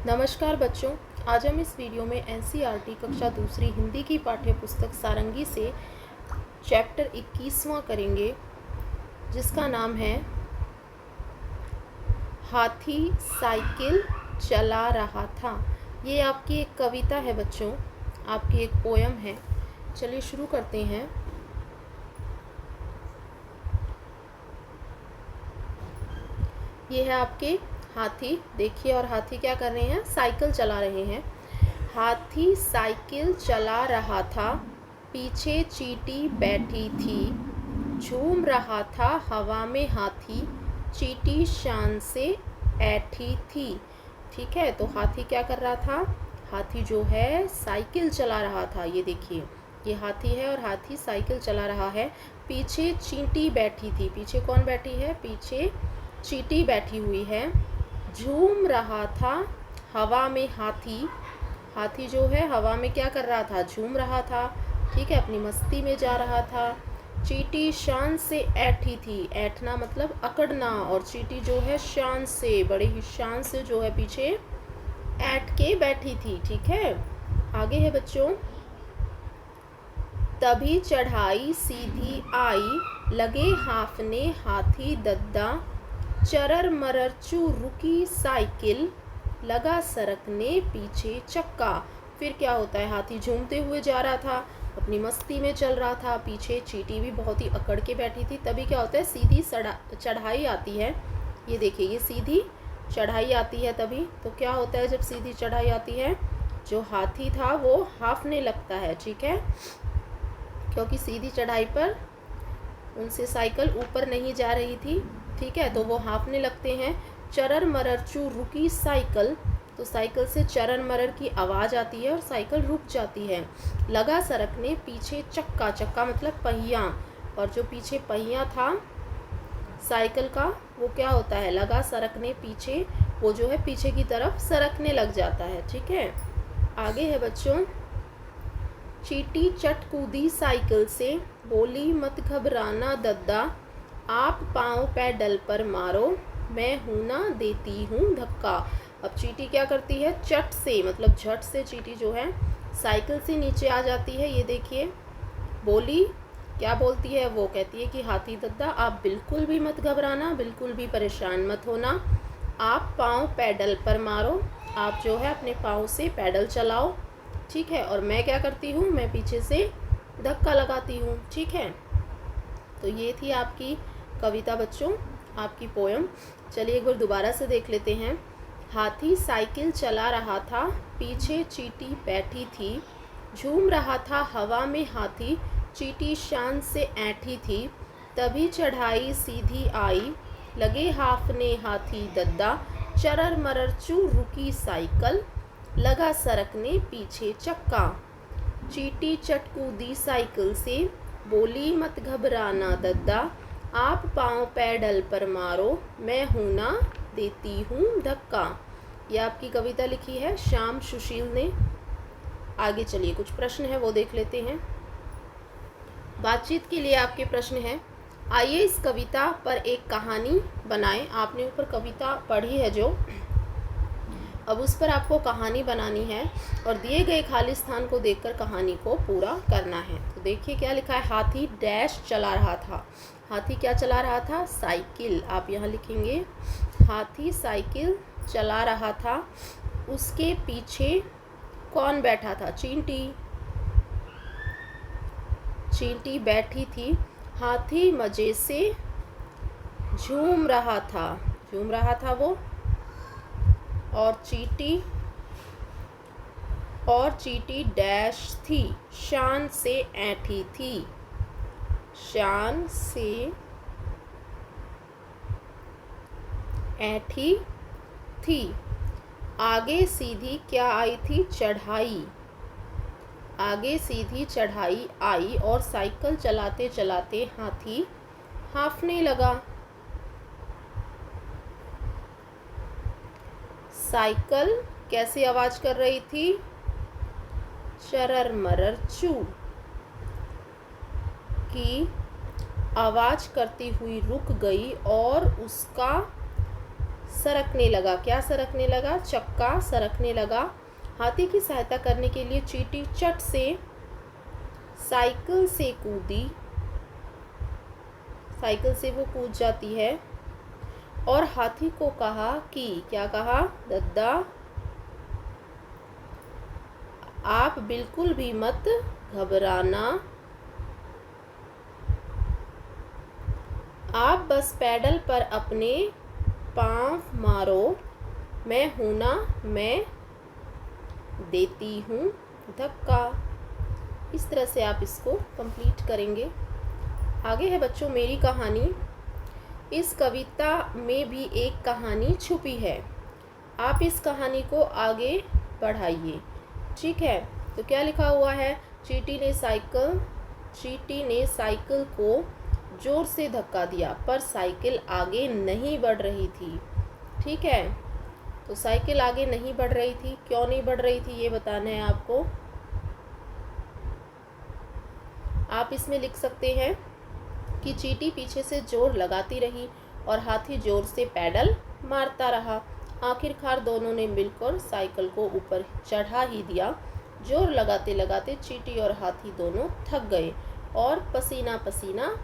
नमस्कार बच्चों, आज हम इस वीडियो में एनसीईआरटी कक्षा दूसरी हिंदी की पाठ्य पुस्तक सारंगी से चैप्टर 21वां करेंगे, जिसका नाम है हाथी साइकिल चला रहा था। ये आपकी एक कविता है बच्चों, आपकी एक पोयम है। चलिए शुरू करते हैं। ये है आपके हाथी, देखिए, और हाथी क्या कर रहे हैं? साइकिल चला रहे हैं। हाथी साइकिल चला रहा था, पीछे चींटी बैठी थी, झूम रहा था हवा में हाथी, चींटी शान से ऐठी थी। ठीक है, तो हाथी क्या कर रहा था? हाथी जो है साइकिल चला रहा था। ये देखिए, ये हाथी है और हाथी साइकिल चला रहा है। पीछे चींटी बैठी थी। पीछे कौन बैठी है? पीछे चींटी बैठी हुई है। झूम रहा था हवा में हाथी। हाथी जो है हवा में क्या कर रहा था? झूम रहा था। ठीक है, अपनी मस्ती में जा रहा था। चींटी शान से ऐठी थी। ऐठना मतलब अकड़ना, और चींटी जो है शान से, बड़े ही शान से जो है पीछे ऐठ के बैठी थी। ठीक है, आगे है बच्चों। तभी चढ़ाई सीधी आई, लगे हाफने हाथी दद्दा, चरर मरर चू रुकी साइकिल, लगा सरकने पीछे चक्का। फिर क्या होता है? हाथी झूमते हुए जा रहा था, अपनी मस्ती में चल रहा था। पीछे चींटी भी बहुत ही अकड़ के बैठी थी। तभी क्या होता है? सीधी चढ़ाई आती है। ये देखिए, ये सीधी चढ़ाई आती है। तभी तो क्या होता है? जब सीधी चढ़ाई आती है, जो हाथी था वो हाफने लगता है। ठीक है, क्योंकि सीधी चढ़ाई पर उनसे साइकिल ऊपर नहीं जा रही थी। ठीक है, तो वो हाँफने लगते हैं। चरर मरर चू रुकी साइकिल, तो साइकिल से चरर मरर की आवाज़ आती है और साइकिल रुक जाती है। लगा सरकने पीछे चक्का। चक्का मतलब पहिया, और जो पीछे पहिया था साइकिल का वो क्या होता है? लगा सरकने पीछे, वो जो है पीछे की तरफ सरकने लग जाता है। ठीक है, आगे है बच्चों। चींटी चट कूदी साइकिल से, बोली मत घबराना दद्दा, आप पाँव पैडल पर मारो, मैं हूं ना देती हूँ धक्का। अब चींटी क्या करती है? चट से मतलब झट से चींटी जो है साइकिल से नीचे आ जाती है। ये देखिए, बोली क्या बोलती है? वो कहती है कि हाथी दद्दा, आप बिल्कुल भी मत घबराना, बिल्कुल भी परेशान मत होना, आप पाँव पैडल पर मारो, आप जो है अपने पाँव से पैडल चलाओ। ठीक है, और मैं क्या करती हूँ? मैं पीछे से धक्का लगाती हूँ। ठीक है, तो ये थी आपकी कविता बच्चों, आपकी पोयम। चलिए एक बार दोबारा से देख लेते हैं। हाथी साइकिल चला रहा था, पीछे चींटी बैठी थी, झूम रहा था हवा में हाथी, चींटी शान से ऐठी थी, तभी चढ़ाई सीधी आई, लगे हाफने हाथी दद्दा, चरर मरर चू रुकी साइकिल, लगा सरकने पीछे चक्का। चींटी चट कूदी साइकिल से, बोली मत घबराना दद्दा, आप पाँव पैडल पर मारो, मैं हूं ना देती हूँ धक्का। यह आपकी कविता लिखी है श्याम सुशील ने। आगे चलिए, कुछ प्रश्न है वो देख लेते हैं। बातचीत के लिए आपके प्रश्न हैं। आइए इस कविता पर एक कहानी बनाएं। आपने ऊपर कविता पढ़ी है जो, अब उस पर आपको कहानी बनानी है और दिए गए खाली स्थान को देखकर कहानी को पूरा करना है। तो देखिए क्या लिखा है। हाथी डैश चला रहा था। हाथी क्या चला रहा था? साइकिल। आप यहाँ लिखेंगे हाथी साइकिल चला रहा था। उसके पीछे कौन बैठा था? चींटी। चींटी बैठी थी। हाथी मजे से झूम रहा था। झूम रहा था वो। और चींटी डैश थी, शान से ऐठी थी। शान से ऐठी थी। आगे सीधी क्या आई थी? चढ़ाई। आगे सीधी चढ़ाई आई और साइकिल चलाते चलाते हाथी हाँफने लगा। साइकिल कैसी आवाज कर रही थी? चरर मरर चू की आवाज करती हुई रुक गई और उसका सरकने लगा। क्या सरकने लगा? चक्का सरकने लगा। हाथी की सहायता करने के लिए चींटी चट से साइकिल से कूदी। साइकिल से वो कूद जाती है और हाथी को कहा कि, क्या कहा? दद्दा, आप बिल्कुल भी मत घबराना, आप बस पैडल पर अपने पाँव मारो, मैं हूं ना, मैं देती हूँ धक्का। इस तरह से आप इसको कंप्लीट करेंगे। आगे है बच्चों मेरी कहानी। इस कविता में भी एक कहानी छुपी है, आप इस कहानी को आगे बढ़ाइए। ठीक है, तो क्या लिखा हुआ है? चींटी ने साइकिल को जोर से धक्का दिया, पर साइकिल आगे नहीं बढ़ रही थी। ठीक है, तो साइकिल आगे नहीं बढ़ रही थी। क्यों नहीं बढ़ रही थी ये बताना है आपको। आप इसमें लिख सकते हैं कि चींटी पीछे से जोर लगाती रही और हाथी जोर से पैडल मारता रहा। आखिरकार दोनों ने मिलकर साइकिल को ऊपर चढ़ा ही दिया। जोर लगाते लगाते चींटी और हाथी दोनों थक गए और पसीना पसीना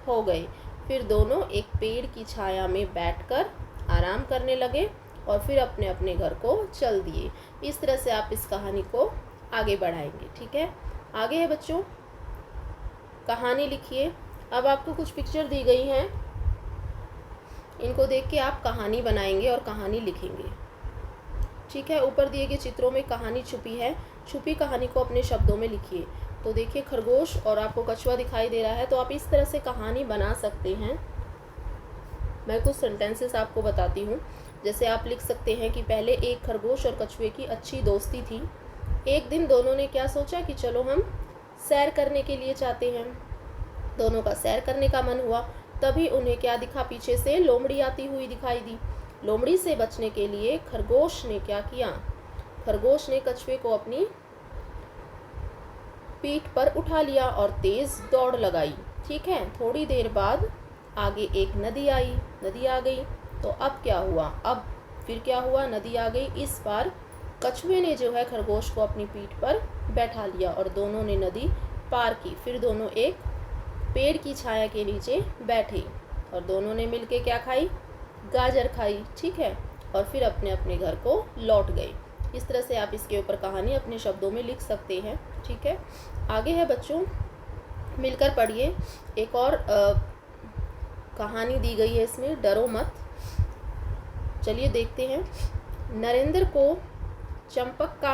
हो गए। फिर दोनों एक पेड़ की छाया में बैठकर आराम करने लगे और फिर अपने अपने घर को चल दिए। इस तरह से आप इस कहानी को आगे बढ़ाएंगे। ठीक है, आगे है बच्चों कहानी लिखिए। अब आपको कुछ पिक्चर दी गई हैं, इनको देख के आप कहानी बनाएंगे और कहानी लिखेंगे। ठीक है, ऊपर दिए गए चित्रों में कहानी छुपी है, छुपी कहानी को अपने शब्दों में लिखिए। तो देखिए खरगोश और आपको कछुआ दिखाई दे रहा है, तो आप इस तरह से कहानी बना सकते हैं। मैं कुछ सेंटेंसेस आपको बताती हूँ। जैसे आप लिख सकते हैं कि पहले एक खरगोश और कछुए की अच्छी दोस्ती थी। एक दिन दोनों ने क्या सोचा कि चलो हम सैर करने के लिए जाते हैं। दोनों का सैर करने का मन हुआ। तभी उन्हें क्या दिखा? पीछे से लोमड़ी आती हुई दिखाई दी। लोमड़ी से बचने के लिए खरगोश ने क्या किया? खरगोश ने कछुए को अपनी पीठ पर उठा लिया और तेज दौड़ लगाई। ठीक है, थोड़ी देर बाद आगे एक नदी आई, नदी आ गई। तो अब क्या हुआ? अब फिर क्या हुआ? नदी आ गई। इस बार कछुए ने जो है खरगोश को अपनी पीठ पर बैठा लिया और दोनों ने नदी पार की। फिर दोनों एक पेड़ की छाया के नीचे बैठे और दोनों ने मिलके क्या खाई? गाजर खाई। ठीक है, और फिर अपने अपने घर को लौट गए। इस तरह से आप इसके ऊपर कहानी अपने शब्दों में लिख सकते हैं। ठीक है, आगे है बच्चों मिलकर पढ़िए। एक और कहानी दी गई है इसमें, डरो मत। चलिए देखते हैं। नरेंद्र को चंपक का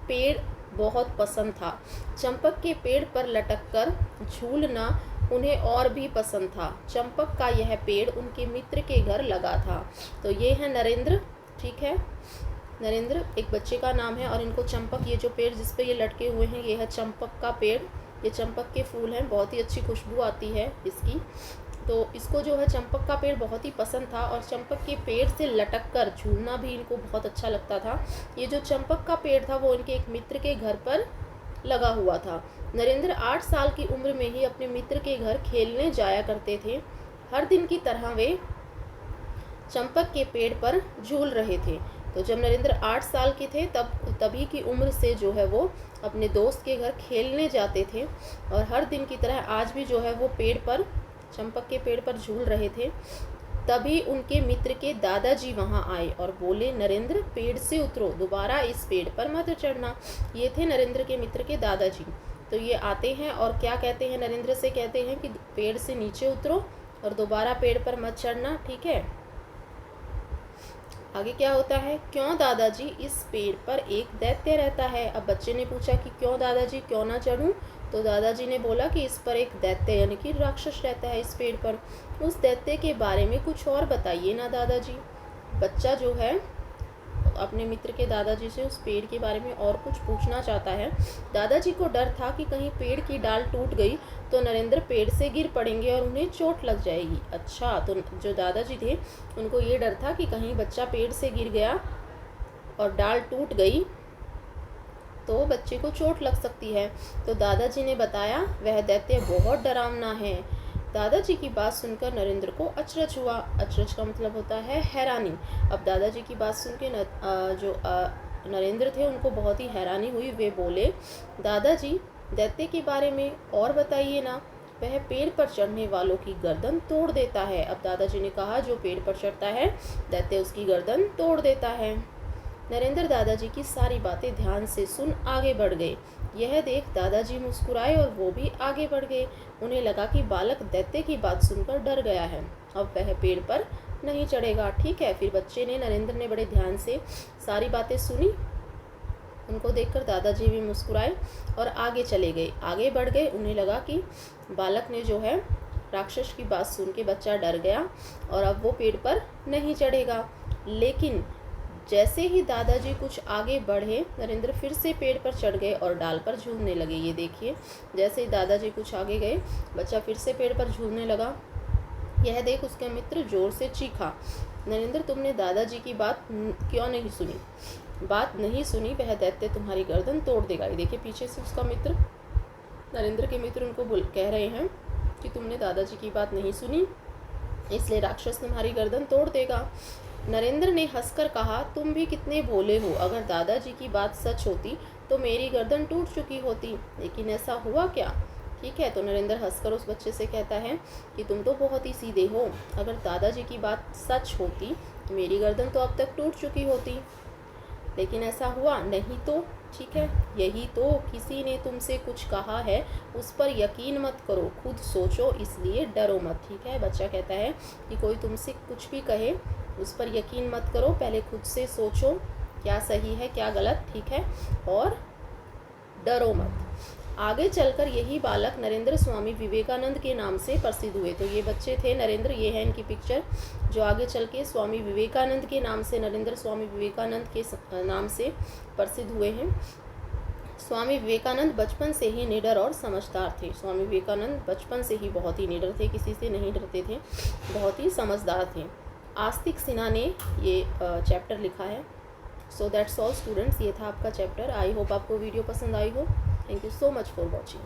पेड़ बहुत पसंद था। चंपक के पेड़ पर लटककर झूलना उन्हें और भी पसंद था। चंपक का यह पेड़ उनके मित्र के घर लगा था। तो ये है नरेंद्र। ठीक है, नरेंद्र एक बच्चे का नाम है और इनको चंपक, ये जो पेड़ जिस पे ये लटके हुए हैं ये है चंपक का पेड़। ये चंपक के फूल हैं, बहुत ही अच्छी खुशबू आती है इसकी। तो इसको जो है चंपक का पेड़ बहुत ही पसंद था और चंपक के पेड़ से लटककर झूलना भी इनको बहुत अच्छा लगता था। ये जो चंपक का पेड़ था वो इनके एक मित्र के घर पर लगा हुआ था। नरेंद्र 8 साल की उम्र में ही अपने मित्र के घर खेलने जाया करते थे। हर दिन की तरह वे चंपक के पेड़ पर झूल रहे थे। तो जब नरेंद्र 8 साल के थे तभी की उम्र से जो है वो अपने दोस्त के घर खेलने जाते थे और हर दिन की तरह आज भी जो है वो चंपक के पेड़ पर झूल रहे थे। तभी उनके मित्र के दादाजी वहां आए और बोले, नरेंद्र पेड़ से उतरो, दोबारा इस पेड़ पर मत चढ़ना। ये थे नरेंद्र के मित्र के दादाजी। तो ये आते हैं और क्या कहते हैं? नरेंद्र से कहते हैं कि पेड़ से नीचे उतरो और दोबारा पेड़ पर मत चढ़ना। ठीक है, आगे क्या होता है? क्यों दादाजी, इस पेड़ पर एक दैत्य रहता है। अब बच्चे ने पूछा कि क्यों दादाजी, क्यों ना चढ़ूं? तो दादाजी ने बोला कि इस पर एक दैत्य यानी कि राक्षस रहता है इस पेड़ पर। उस दैत्य के बारे में कुछ और बताइए ना दादाजी। बच्चा जो है अपने मित्र के दादाजी से उस पेड़ के बारे में और कुछ पूछना चाहता है। दादाजी को डर था कि कहीं पेड़ की डाल टूट गई तो नरेंद्र पेड़ से गिर पड़ेंगे और उन्हें चोट लग जाएगी। अच्छा, तो जो दादाजी थे उनको ये डर था कि कहीं बच्चा पेड़ से गिर गया और डाल टूट गई तो बच्चे को चोट लग सकती है। तो दादाजी ने बताया वह दैत्य बहुत डरावना है, दादाजी की बात सुनकर नरेंद्र को अचरज हुआ। अचरज का मतलब होता है हैरानी। अब दादाजी की बात सुन के नरेंद्र थे उनको बहुत ही हैरानी हुई। वे बोले, दादाजी दैत्य के बारे में और बताइए ना, वह पेड़ पर चढ़ने वालों की गर्दन तोड़ देता है। अब दादाजी ने कहा, जो पेड़ पर चढ़ता है दैत्य उसकी गर्दन तोड़ देता है। नरेंद्र दादाजी की सारी बातें ध्यान से सुन आगे बढ़ गए। यह देख दादाजी मुस्कुराए और वो भी आगे बढ़ गए। उन्हें लगा कि बालक दैत्य की बात सुनकर डर गया है, अब वह पेड़ पर नहीं चढ़ेगा। ठीक है, फिर बच्चे ने, नरेंद्र ने बड़े ध्यान से सारी बातें सुनी। उनको देखकर दादाजी भी मुस्कुराए और आगे चले गए, आगे बढ़ गए। उन्हें लगा कि बालक ने जो है राक्षस की बात सुन के बच्चा डर गया और अब वो पेड़ पर नहीं चढ़ेगा। लेकिन जैसे ही दादाजी कुछ आगे बढ़े, नरेंद्र फिर से पेड़ पर चढ़ गए और डाल पर झूलने लगे। ये देखिए, जैसे ही दादाजी कुछ आगे गए, बच्चा फिर से पेड़ पर झूलने लगा। यह देख उसका मित्र जोर से चीखा, नरेंद्र तुमने दादाजी की बात क्यों नहीं सुनी? बात नहीं सुनी, वह दैत्य तुम्हारी गर्दन तोड़ देगा। ये देखिए, पीछे से उसका मित्र, नरेंद्र के मित्र उनको कह रहे हैं कि तुमने दादाजी की बात नहीं सुनी, इसलिए राक्षस तुम्हारी गर्दन तोड़ देगा। नरेंद्र ने हंसकर कहा, तुम भी कितने भोले हो, अगर दादाजी की बात सच होती तो मेरी गर्दन टूट चुकी होती, लेकिन ऐसा हुआ क्या? ठीक है, तो नरेंद्र हंसकर उस बच्चे से कहता है कि तुम तो बहुत ही सीधे हो, अगर दादाजी की बात सच होती तो मेरी गर्दन तो अब तक टूट चुकी होती, लेकिन ऐसा हुआ नहीं तो। ठीक है, यही तो, किसी ने तुमसे कुछ कहा है उस पर यकीन मत करो, खुद सोचो, इसलिए डरो मत। ठीक है, बच्चा कहता है कि कोई तुमसे कुछ भी कहे उस पर यकीन मत करो, पहले खुद से सोचो क्या सही है क्या गलत। ठीक है, और डरो मत। आगे चलकर यही बालक नरेंद्र स्वामी विवेकानंद के नाम से प्रसिद्ध हुए। तो ये बच्चे थे नरेंद्र, ये है इनकी पिक्चर, जो आगे चल के स्वामी विवेकानंद के नाम से, नरेंद्र स्वामी विवेकानंद के नाम से प्रसिद्ध हुए हैं। स्वामी विवेकानंद बचपन से ही निडर और समझदार थे। स्वामी विवेकानंद बचपन से ही बहुत ही निडर थे, किसी से नहीं डरते थे, बहुत ही समझदार थे। आस्तिक सिन्हा ने ये चैप्टर लिखा है। सो दैट्स ऑल स्टूडेंट्स, ये था आपका चैप्टर। आई होप आपको वीडियो पसंद आई हो। Thank you so much for watching.